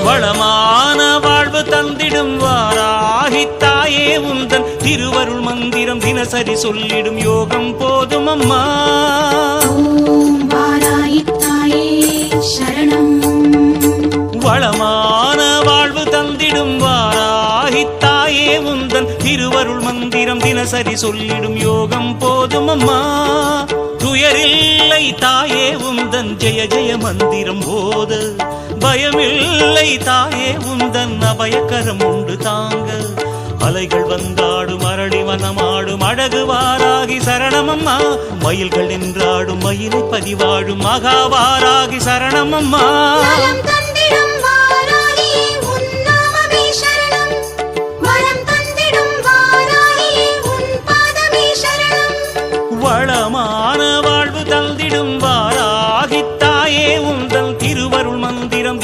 வளமான வாழ்வு தந்திடும் வாராகி தாயே உந்தன் திருவருள் மந்திரம் தினசரி சொல்லிடும் யோகம் போதும் அம்மா. ஓம் வாராகி தாயே சரணம். வளமான வாழ்வு தந்திடும் வாராகி தாயே உந்தன் திருவருள் மந்திரம் தினசரி சொல்லிடும் யோகம் போதும் அம்மா. துயரில்லை தாயே உந்தன் ஜெய ஜெய மந்திரம் போத, பயமில்லை தாயே உந்தன் அபயக்கரம் உண்டு தாங்க. அலைகள் வந்தாடும் அரளி வனமாடும் அழகு வாராகி சரணமம்மா. மயில்கள் நின்றாடும் மயிலை பதிவாடும் மகாவாராகி சரணமம்மா. நலம்